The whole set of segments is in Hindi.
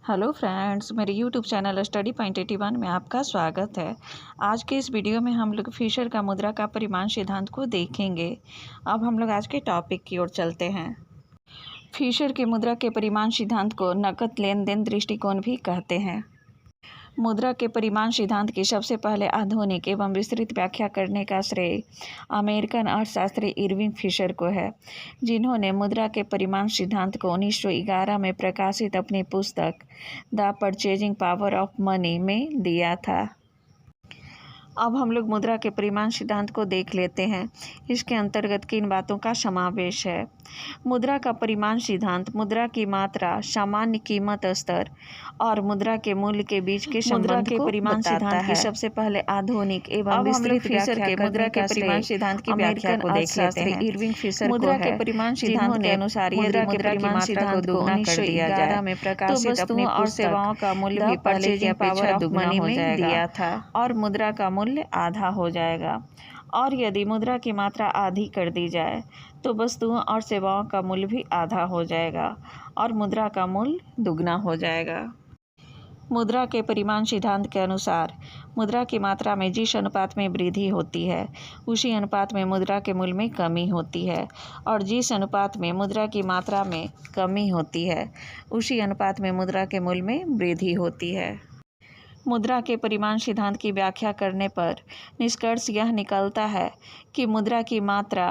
हेलो फ्रेंड्स, मेरे यूट्यूब चैनल स्टडी पॉइंट 81 में आपका स्वागत है। आज के इस वीडियो में हम लोग फिशर का मुद्रा का परिमाण सिद्धांत को देखेंगे। अब हम लोग आज के टॉपिक की ओर चलते हैं। फिशर के मुद्रा के परिमाण सिद्धांत को नकद लेन देन दृष्टिकोण भी कहते हैं। मुद्रा के परिमाण सिद्धांत की सबसे पहले आधुनिक एवं विस्तृत व्याख्या करने का श्रेय अमेरिकन अर्थशास्त्री इरविंग फिशर को है, जिन्होंने मुद्रा के परिमाण सिद्धांत को 1911 में प्रकाशित अपनी पुस्तक the purchasing power of money में दिया था। अब हम लोग मुद्रा के परिमाण सिद्धांत को देख लेते हैं। इसके अंतर्गत किन बातों का समावेश है। मुद्रा का परिमाण सिद्धांत मुद्रा की मात्रा, सामान्य कीमत स्तर और मुद्रा के मूल्य के बीच के संबंध को परिमाण सिद्धांत की सबसे पहले आधुनिक एवं विस्तृत व्याख्या के मुद्रा के परिमाण सिद्धांत की व्याख्या को देख लेते हैं। इरविंग फिशर मुद्रा के परिमाण सिद्धांत के अनुसार मुद्रा के परिमाण सिद्धांत को 1911 में प्रकाशित अपनी और सेवाओं का मूल्य भी पहले की अपेक्षा दुगना हो जाएगा था और मुद्रा का मूल्य आधा हो जाएगा। और यदि मुद्रा की मात्रा आधी कर दी जाए तो वस्तुओं और सेवाओं का मूल्य भी आधा हो जाएगा और मुद्रा का मूल्य दुगना हो जाएगा। मुद्रा के परिमाण सिद्धांत के अनुसार मुद्रा की मात्रा में जिस अनुपात में वृद्धि होती है उसी अनुपात में मुद्रा के मूल्य में कमी होती है, और जिस अनुपात में मुद्रा की मात्रा में कमी होती है उसी अनुपात में मुद्रा के मूल्य में वृद्धि होती है। मुद्रा के परिमाण सिद्धांत की व्याख्या करने पर निष्कर्ष यह निकलता है कि मुद्रा की मात्रा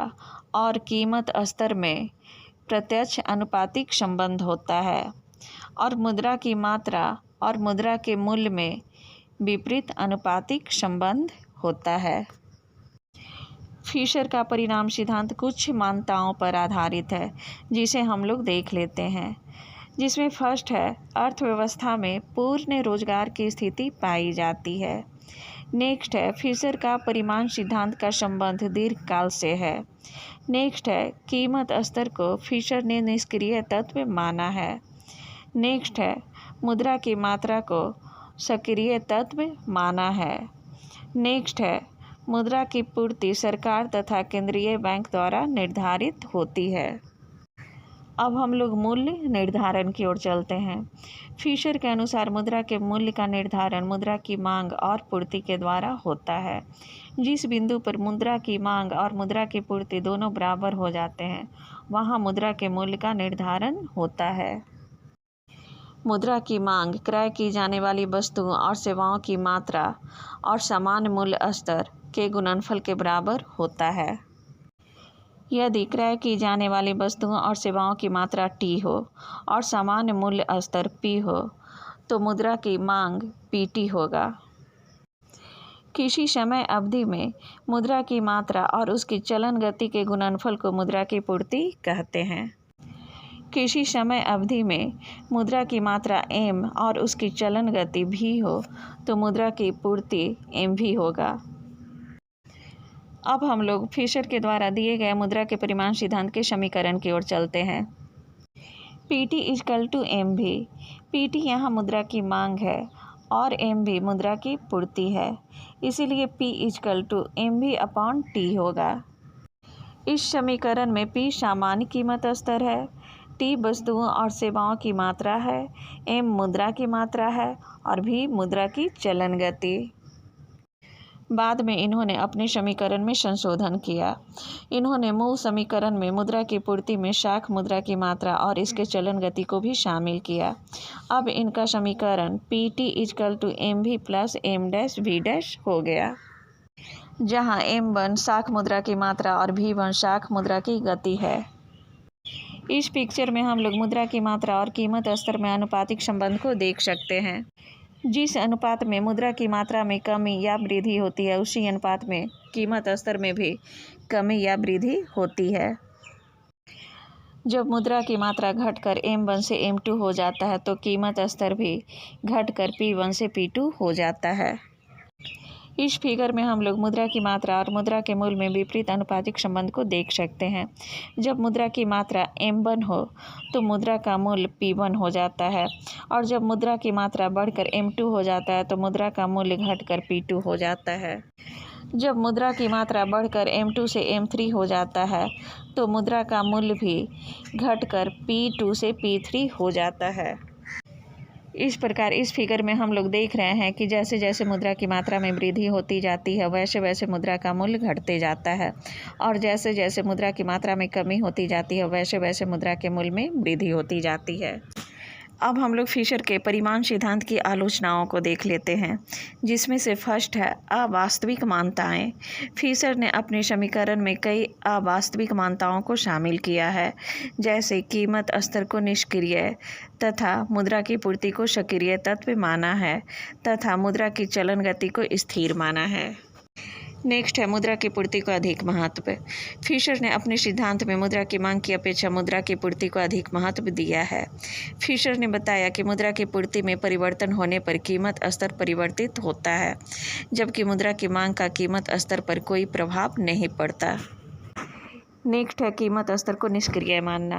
और कीमत स्तर में प्रत्यक्ष अनुपातिक संबंध होता है और मुद्रा की मात्रा और मुद्रा के मूल्य में विपरीत अनुपातिक संबंध होता है। फिशर का परिमाण सिद्धांत कुछ मान्यताओं पर आधारित है, जिसे हम लोग देख लेते हैं। जिसमें फर्स्ट है, अर्थव्यवस्था में पूर्ण रोजगार की स्थिति पाई जाती है। नेक्स्ट है, फिशर का परिमाण सिद्धांत का संबंध दीर्घकाल से है। नेक्स्ट है, कीमत स्तर को फिशर ने निष्क्रिय तत्व माना है। नेक्स्ट है, मुद्रा की मात्रा को सक्रिय तत्व माना है। नेक्स्ट है, मुद्रा की पूर्ति सरकार तथा केंद्रीय बैंक द्वारा निर्धारित होती है। अब हम लोग मूल्य निर्धारण की ओर चलते हैं। फिशर के अनुसार मुद्रा के मूल्य का निर्धारण मुद्रा की मांग और पूर्ति के द्वारा होता है। जिस बिंदु पर मुद्रा की मांग और मुद्रा की पूर्ति दोनों बराबर हो जाते हैं वहाँ मुद्रा के मूल्य का निर्धारण होता है। मुद्रा की मांग क्रय की जाने वाली वस्तुओं और सेवाओं की मात्रा और समान मूल्य स्तर के गुणनफल के बराबर होता है। यदि क्रय की जाने वाली वस्तुओं और सेवाओं की मात्रा टी हो और सामान्य मूल्य स्तर पी हो तो मुद्रा की मांग पीटी होगा। किसी समय अवधि में मुद्रा की मात्रा और उसकी चलन गति के गुणनफल को मुद्रा की पूर्ति कहते हैं। किसी समय अवधि में मुद्रा की मात्रा एम और उसकी चलन गति भी हो तो मुद्रा की पूर्ति एम भी होगा। अब हम लोग फिशर के द्वारा दिए गए मुद्रा के परिमाण सिद्धांत के समीकरण की ओर चलते हैं। PT इजकल टू एम भी। PT यहाँ मुद्रा की मांग है और एम भी मुद्रा की पूर्ति है, इसीलिए P इजकल टू एम भी अपॉन टी होगा। इस समीकरण में P सामान्य कीमत स्तर है, T वस्तुओं और सेवाओं की मात्रा है, M मुद्रा की मात्रा है और V मुद्रा की चलन गति। बाद में इन्होंने अपने समीकरण में संशोधन किया। इन्होंने मूल समीकरण में मुद्रा की पूर्ति में शाख मुद्रा की मात्रा और इसके चलन गति को भी शामिल किया। अब इनका समीकरण PT equal to M V plus M dash V dash हो गया, जहाँ M1 शाख मुद्रा की मात्रा और V1 शाख मुद्रा की गति है। इस पिक्चर में हम लोग मुद्रा की मात्रा और कीमत स्तर में अनुपातिक संबंध को देख सकते हैं। जिस अनुपात में मुद्रा की मात्रा में कमी या वृद्धि होती है उसी अनुपात में कीमत स्तर में भी कमी या वृद्धि होती है। जब मुद्रा की मात्रा घटकर M1 से M2 हो जाता है तो कीमत स्तर भी घटकर P1 से P2 हो जाता है। इस फिगर में हम लोग मुद्रा की मात्रा और मुद्रा के मूल्य में विपरीत अनुपातिक संबंध को देख सकते हैं। जब मुद्रा की मात्रा M1 हो तो मुद्रा का मूल्य P1 हो जाता है, और जब मुद्रा की मात्रा बढ़कर M2 हो जाता है तो मुद्रा का मूल्य घटकर P2 हो जाता है। जब मुद्रा की मात्रा बढ़कर M2 से M3 हो जाता है तो मुद्रा का मूल्य भी घटकर P2 से P3 हो जाता है। इस प्रकार इस फिगर में हम लोग देख रहे हैं कि जैसे जैसे मुद्रा की मात्रा में वृद्धि होती जाती है वैसे वैसे मुद्रा का मूल्य घटते जाता है, और जैसे जैसे मुद्रा की मात्रा में कमी होती जाती है वैसे वैसे मुद्रा के मूल्य में वृद्धि होती जाती है। अब हम लोग फिशर के परिमाण सिद्धांत की आलोचनाओं को देख लेते हैं, जिसमें से फर्स्ट है अवास्तविक मान्यताएं। फिशर ने अपने समीकरण में कई अवास्तविक मान्यताओं को शामिल किया है, जैसे कीमत स्तर को निष्क्रिय तथा मुद्रा की पूर्ति को सक्रिय तत्व माना है तथा मुद्रा की चलन गति को स्थिर माना है। नेक्स्ट है मुद्रा की पूर्ति को अधिक महत्व। फिशर ने अपने सिद्धांत में मुद्रा की मांग की अपेक्षा मुद्रा की पूर्ति को अधिक महत्व दिया है। फिशर ने बताया कि मुद्रा की पूर्ति में परिवर्तन होने पर कीमत स्तर परिवर्तित होता है, जबकि मुद्रा की मांग का कीमत स्तर पर कोई प्रभाव नहीं पड़ता। नेक्स्ट है कीमत स्तर को निष्क्रिय मानना।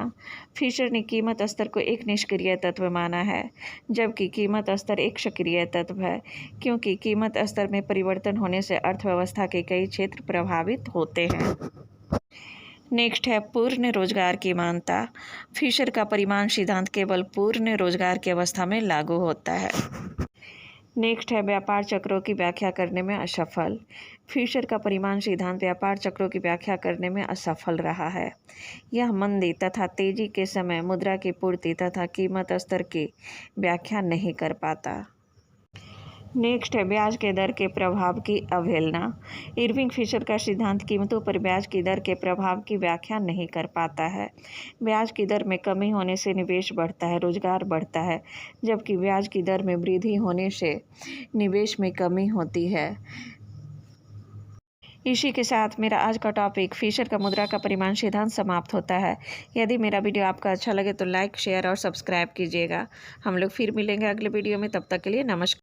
फिशर ने कीमत स्तर को एक निष्क्रिय तत्व माना है, जबकि कीमत स्तर एक सक्रिय तत्व है, क्योंकि कीमत स्तर में परिवर्तन होने से अर्थव्यवस्था के कई क्षेत्र प्रभावित होते हैं। नेक्स्ट है पूर्ण रोजगार की मान्यता। फिशर का परिमाण सिद्धांत केवल पूर्ण रोजगार की अवस्था में लागू होता है। नेक्स्ट है व्यापार चक्रों की व्याख्या करने में असफल। फिशर का परिमाण सिद्धांत व्यापार चक्रों की व्याख्या करने में असफल रहा है। यह मंदी तथा तेजी के समय मुद्रा की पूर्ति तथा कीमत स्तर की व्याख्या नहीं कर पाता। नेक्स्ट है ब्याज के दर के प्रभाव की अवहेलना। इरविंग फिशर का सिद्धांत कीमतों पर ब्याज की दर के प्रभाव की व्याख्या नहीं कर पाता है। ब्याज की दर में कमी होने से निवेश बढ़ता है, रोजगार बढ़ता है, जबकि ब्याज की दर में वृद्धि होने से निवेश में कमी होती है। इसी के साथ मेरा आज का टॉपिक फिशर का मुद्रा का परिमाण सिद्धांत समाप्त होता है। यदि मेरा वीडियो आपका अच्छा लगे तो लाइक, शेयर और सब्सक्राइब कीजिएगा। हम लोग फिर मिलेंगे अगले वीडियो में, तब तक के लिए नमस्कार।